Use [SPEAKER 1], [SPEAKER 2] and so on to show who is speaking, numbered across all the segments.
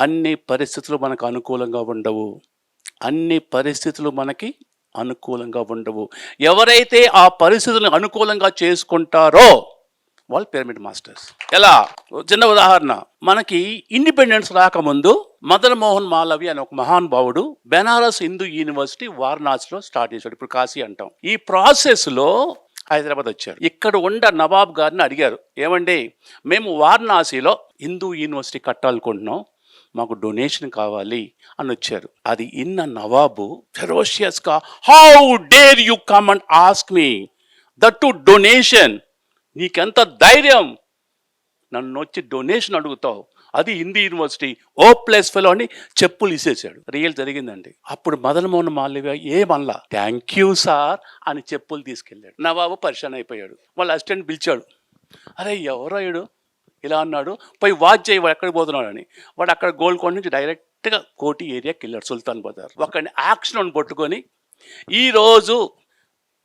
[SPEAKER 1] అన్ని పరిస్థితులు మనకు అనుకూలంగా ఉండవు. అన్ని పరిస్థితులు మనకి అనుకూలంగా ఉండవు. ఎవరైతే ఆ పరిస్థితులను అనుకూలంగా చేసుకుంటారో వాళ్ళు పిరమిడ్ మాస్టర్స్. ఎలా? చిన్న ఉదాహరణ, మనకి ఇండిపెండెన్స్ రాకముందు మదన్ మోహన్ మాలవ్య అనే ఒక మహానుభావుడు బెనారస్ హిందూ యూనివర్సిటీ వారణాసిలో స్టార్ట్ చేశాడు. ఇప్పుడు కాశీ అంటాం. ఈ ప్రాసెస్లో హైదరాబాద్ వచ్చారు. ఇక్కడ ఉండ నవాబ్ గారిని అడిగారు, ఏమండి మేము వారణాసిలో హిందూ యూనివర్సిటీ కట్టాలనుకుంటున్నాం, మాకు డొనేషన్ కావాలి అని వచ్చారు. అది ఇన్న నవాబు ఫెరోషియస్గా, how dare you come and ask me that to donation, నీకెంత ధైర్యం నన్ను వచ్చి డొనేషన్ అడుగుతావు, అది హిందీ యూనివర్సిటీ, ఓ ప్లస్ ఫెలో అని చెప్పులు ఇసేసాడు. రియల్ జరిగిందండి. అప్పుడు మదన్ మోహన్ మాలవ్య ఏమల్లా, థ్యాంక్ యూ సార్ అని చెప్పులు తీసుకెళ్ళాడు. నవాబు పరిశాన్ అయిపోయాడు. వాళ్ళ అసిస్టెంట్ పిలిచాడు, అరే ఎవరాయుడు ఇలా అన్నాడు, పోయి వాచ్ చేయి వాడు ఎక్కడికి పోతున్నాడు అని. వాడు అక్కడ గోల్కొండ నుంచి డైరెక్ట్గా కోటి ఏరియాకి వెళ్ళాడు, సుల్తాన్ బజార్. ఒకరిని యాక్షన్ పట్టుకొని ఈరోజు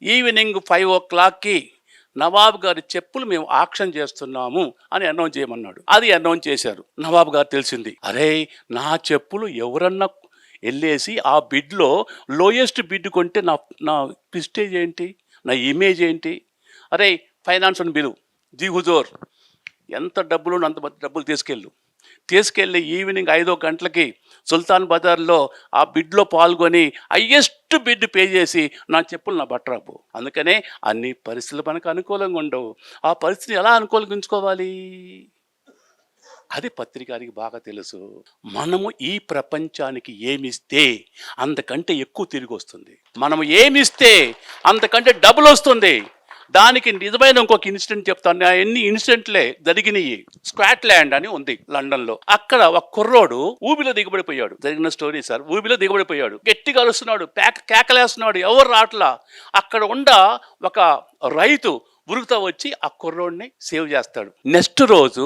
[SPEAKER 1] ఈవినింగ్ 5 o'clockకి నవాబ్ గారి చెప్పులు మేము ఆక్షన్ చేస్తున్నాము అని అనౌన్స్ చేయమన్నాడు. అది అనౌన్స్ చేశారు. నవాబ్ గారు తెలిసింది, అరే నా చెప్పులు ఎవరన్నా వెళ్ళేసి ఆ బిడ్లో లోయెస్ట్ బిడ్ కొంటే నా ప్రిస్టేజ్ ఏంటి, నా ఇమేజ్ ఏంటి? అరే ఫైనాన్స్ అని బిలు జీ హుజూర్, ఎంత డబ్బులు అంత డబ్బులు తీసుకెళ్ళి ఈవినింగ్ 5 గంటలకి సుల్తాన్ బజార్లో ఆ బిడ్లో పాల్గొని హయ్యెస్ట్ బిడ్ పే చేసి నా చెప్పులు నా బట్టరాపు. అందుకనే అన్ని పరిస్థితులు మనకు అనుకూలంగా ఉండవు. ఆ పరిస్థితిని ఎలా అనుకూలంగా అది పత్రికారికి బాగా తెలుసు. మనము ఈ ప్రపంచానికి ఏమిస్తే అంతకంటే ఎక్కువ తిరిగి వస్తుంది. మనము ఏమిస్తే అంతకంటే డబుల్ వస్తుంది. దానికి నిజమైన ఇంకొక ఇన్సిడెంట్ చెప్తాను. ఎన్ని ఇన్సిడెంట్లే జరిగినాయి. స్కాట్లాండ్ అని ఉంది లండన్లో. అక్కడ ఒక కుర్రోడు ఊబిలో దిగబడిపోయాడు. జరిగిన స్టోరీ సార్. ఊబిలో దిగబడిపోయాడు, గట్టిగా అరుస్తున్నాడు, కేకలేస్తున్నాడు, ఎవరు రాట్లా. అక్కడ ఒక రైతు ఉరుకుతా వచ్చి ఆ కుర్రోడిని సేవ్ చేస్తాడు. నెక్స్ట్ రోజు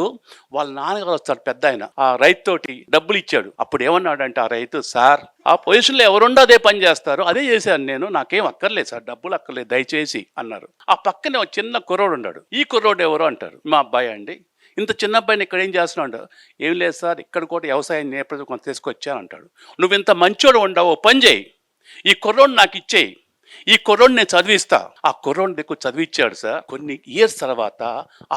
[SPEAKER 1] వాళ్ళ నాన్నగారు వస్తాడు, పెద్ద ఆయన. ఆ రైతు తోటి డబ్బులు ఇచ్చాడు. అప్పుడు ఏమన్నాడంటే ఆ రైతు, సార్ ఆ పొజిషన్లో ఎవరుండో అదే పని చేస్తారు, అదే చేశాను నేను, నాకేం అక్కర్లేదు సార్, డబ్బులు అక్కర్లేదు దయచేసి అన్నారు. ఆ పక్కనే ఒక చిన్న కుర్రోడు ఉన్నాడు. ఈ కుర్రోడు ఎవరో అంటారు, మా అబ్బాయి అండి. ఇంత చిన్న అబ్బాయిని ఇక్కడ ఏం చేస్తున్నాడు? ఏం లేదు సార్, ఇక్కడ కూడా వ్యవసాయం నేపథ్యం కొంత తీసుకొచ్చాను అంటాడు. నువ్వు ఇంత మంచోడు ఉండవు, పని చేయి, ఈ కుర్రోడు నాకు ఇచ్చేయి, ఈ కుర్రోడు నేను చదివిస్తా. ఆ కుర్రోడు దిక్కు చదివించాడు సార్. కొన్ని ఇయర్స్ తర్వాత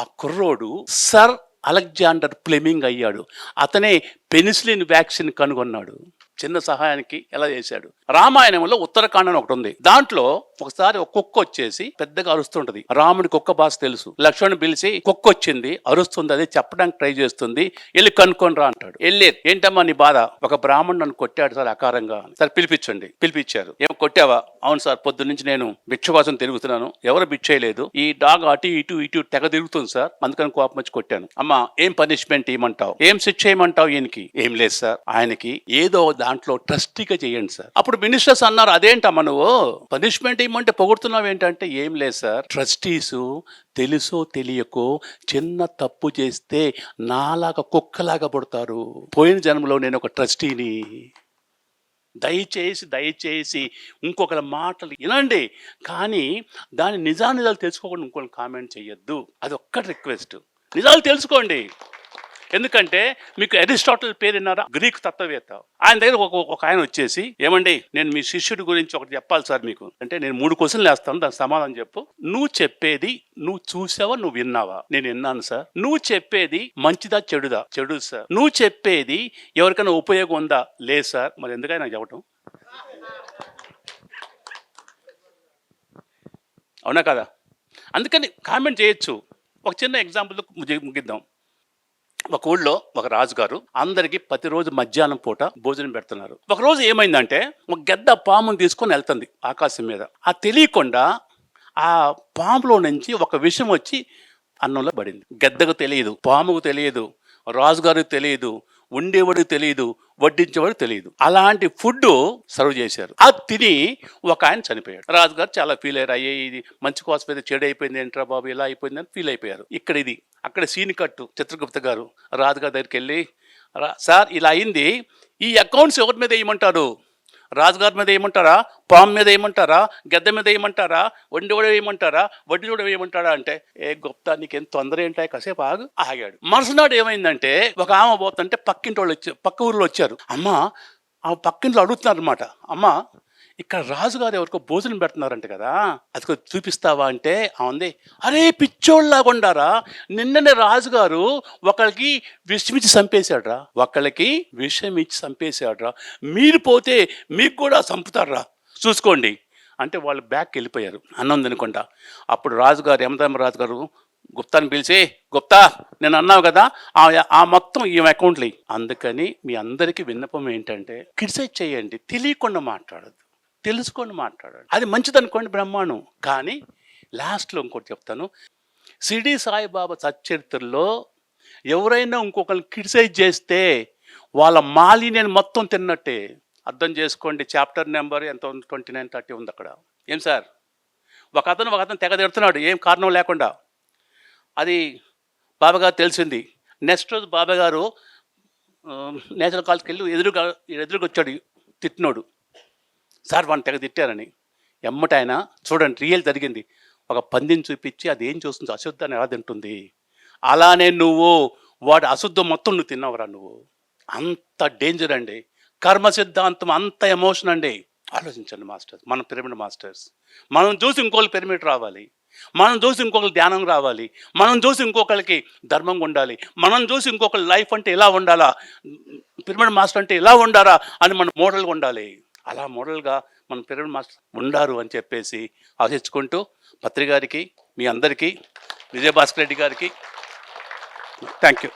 [SPEAKER 1] ఆ కుర్రోడు సర్ అలెగ్జాండర్ ఫ్లెమింగ్ అయ్యాడు. అతనే పెనిసిలిన్ వ్యాక్సిన్ కనుగొన్నాడు. చిన్న సహాయానికి ఎలా చేశాడు. రామాయణంలో ఉత్తరకాండ అని ఒకటి ఉంది. దాంట్లో ఒకసారి ఒక కుక్క వచ్చేసి పెద్దగా అరుస్తుంటది. రాముడి కుక్క భాష తెలుసు. లక్ష్మణుని పిలిచి కుక్క వచ్చింది అరుస్తుంది, అదే చెప్పడానికి ట్రై చేస్తుంది, వెళ్ళి కనుక్కొని రా అంటాడు. వెళ్ళి ఏంటమ్మా నీ బాధ? ఒక బ్రాహ్మణుడు నన్ను కొట్టాడు సార్ అకారంగా. సార్ పిలిపించండి. పిలిపించారు. ఏం కొట్టావా? అవును సార్, పొద్దు నుంచి నేను భిక్ష కోసం తిరుగుతున్నాను, ఎవరు భిక్ష చేయలేదు, ఈ డాగ్ అటు ఇటు తెగ తిరుగుతుంది సార్, అందుకని కోపం వచ్చి కొట్టాను. అమ్మా ఏం పనిష్మెంట్ ఇవ్వమంటావు, ఏం శిక్ష చేయమంటావు? ఈయనకి ఏం లేదు సార్, ఆయనకి ఏదో దాంట్లో ట్రస్టీగా చేయండి సార్. అప్పుడు మినిస్టర్స్ అన్నారు, అదేంటమ్మా నువ్వు పనిష్మెంట్ ఏమంటే పొగుడుతున్నావు ఏంటంటే, ఏం లేదు సార్, ట్రస్టీసు తెలుసో తెలియకో చిన్న తప్పు చేస్తే నాలాగా కుక్కలాగా పుడతారు. పోయిన జన్మలో నేను ఒక ట్రస్టీని. దయచేసి ఇంకొకరి మాటలు వినండి, కానీ దాని నిజాలు తెలుసుకోకుండా ఇంకొకరు కామెంట్ చేయొద్దు. అది ఒక్కటి రిక్వెస్ట్. నిజాలు తెలుసుకోండి. ఎందుకంటే మీకు అరిస్టాటిల్ పేరు విన్నారా? గ్రీక్ తత్వవేత్త. ఆయన దగ్గర ఒక ఆయన వచ్చేసి, ఏమండి నేను మీ శిష్యుడి గురించి ఒకటి చెప్పాలి సార్ మీకు అంటే, నేను 3 క్వశ్చన్లు వేస్తాను, దానికి సమాధానం చెప్పు. నువ్వు చెప్పేది నువ్వు చూసావా, నువ్వు విన్నావా? నేను విన్నాను సార్. నువ్వు చెప్పేది మంచిదా చెడుదా? చెడు సార్. నువ్వు చెప్పేది ఎవరికైనా ఉపయోగం ఉందా? లేదు సార్. మరి ఎందుకైనా చెప్పటం? అవునా కదా? అందుకని కామెంట్ చేయొచ్చు. ఒక చిన్న ఎగ్జాంపుల్ ముగిద్దాం. ఒక ఊళ్ళో ఒక రాజుగారు అందరికి ప్రతిరోజు మధ్యాహ్నం పూట భోజనం పెడుతున్నారు. ఒక రోజు ఏమైందంటే, ఒక గెద్ద పామును తీసుకొని వెళ్తుంది ఆకాశం మీద. ఆ తెలియకుండా ఆ పాములో నుంచి ఒక విషం వచ్చి అన్నంలో పడింది. గెద్దకు తెలియదు, పాముకు తెలియదు, రాజుగారికి తెలియదు, ఉండేవాడికి తెలియదు, వడ్డించేవాడికి తెలియదు. అలాంటి ఫుడ్ సర్వ్ చేశారు. అది తిని ఒక ఆయన చనిపోయాడు. రాజుగారు చాలా ఫీల్ అయ్యారు. అయ్యే ఇది మంచి కోసం అయితే చెడు అయిపోయింది ఏంట్రా బాబు, ఇలా అయిపోయింది అని ఫీల్ అయిపోయారు. అక్కడ సీన్ కట్టు. చిత్రగుప్త గారు రాజుగారి దగ్గరికి వెళ్ళి, సార్ ఇలా అయింది, ఈ అకౌంట్స్ ఎవరి మీద వేయమంటారు? రాజుగారి మీద ఏమంటారా, పాము మీద ఏమంటారా, గద్దె మీద ఏమంటారా, వండి కూడా ఏమంటారా, వడ్డీ కూడా ఏమంటారా అంటే, ఏ గుప్తా నీకేం తొందర ఏంటాయి, కాసేపు ఆగాడు. మరుసనాడు ఏమైందంటే ఒక ఆమె పోతుంటే పక్కింటి వాళ్ళు వచ్చారు, పక్క ఊర్లో వచ్చారు. అమ్మ ఆ పక్కింట్లో అడుగుతున్నారు అనమాట, అమ్మ ఇక్కడ రాజుగారు ఎవరికో భోజనం పెడుతున్నారంట కదా, అది చూపిస్తావా అంటే ఉంది. అరే పిచ్చోళ్ళలాగా ఉండారా, నిన్ననే రాజుగారు ఒకళ్ళకి విషమిచ్చి చంపేశాడ్రా, ఒకళ్ళకి విషం ఇచ్చి చంపేశాడ్రా, మీరు పోతే మీకు కూడా చంపుతారా చూసుకోండి అంటే వాళ్ళు బ్యాక్కి వెళ్ళిపోయారు అన్నం తినకుండా. అప్పుడు రాజుగారు యమధర్మరాజు గారు గుప్తాని పిలిచి, గుప్తా నేను అన్నావు కదా ఆ మొత్తం ఈ అకౌంట్లు. అందుకని మీ అందరికీ విన్నపం ఏంటంటే క్రిటిసైజ్ చేయండి, తెలియకుండా మాట్లాడదు, తెలుసుకొని మాట్లాడాడు, అది మంచిది అనుకోండి, బ్రహ్మాండం. కానీ లాస్ట్లో ఇంకోటి చెప్తాను, షిరిడి సాయిబాబా సచ్చరిత్రలో ఎవరైనా ఇంకొకరిని క్రిటిసైజ్ చేస్తే వాళ్ళ మాలిన్యాన్ని మొత్తం తిన్నట్టే అర్థం చేసుకోండి. చాప్టర్ నెంబర్ ఎంత 29, 30 ఉంది అక్కడ. ఏం సార్, ఒక అతను తెగ తిడుతున్నాడు ఏం కారణం లేకుండా, అది బాబాగారు తెలిసింది. నెక్స్ట్ రోజు బాబాగారు నేచురల్ కాలేజ్కి వెళ్ళి ఎదురుగా వచ్చాడు తిట్టినోడు, సార్ వాడిని తెగ తిట్టారని. ఎమ్మట ఆయన చూడండి రియల్ జరిగింది, ఒక పందిని చూపించి అది ఏం చూస్తుంది, అశుద్ధాన్ని ఎలా తింటుంది, అలానే నువ్వు వాడి అశుద్ధం మొత్తం నువ్వు తిన్నావురా నువ్వు. అంత డేంజర్ అండి కర్మ సిద్ధాంతం, అంత ఎమోషన్ అండి. ఆలోచించండి మాస్టర్స్, మన పిరమిడ్ మాస్టర్స్, మనం చూసి ఇంకోళ్ళు పిరమిడ్ రావాలి, మనం చూసి ఇంకొకరు ధ్యానం రావాలి, మనం చూసి ఇంకొకరికి ధర్మంగా ఉండాలి, మనం చూసి ఇంకొకరి లైఫ్ అంటే ఎలా ఉండాలా, పిరమిడ్ మాస్టర్ అంటే ఎలా ఉండాలా అని మనం మోడల్గా ఉండాలి. అలా మోడల్గా మన పిరమిడ్ మాస్టర్ ఉండారు అని చెప్పేసి ఆశించుకుంటూ పత్రి గారికి, మీ అందరికీ, విజయభాస్కర్ రెడ్డి గారికి థ్యాంక్ యూ.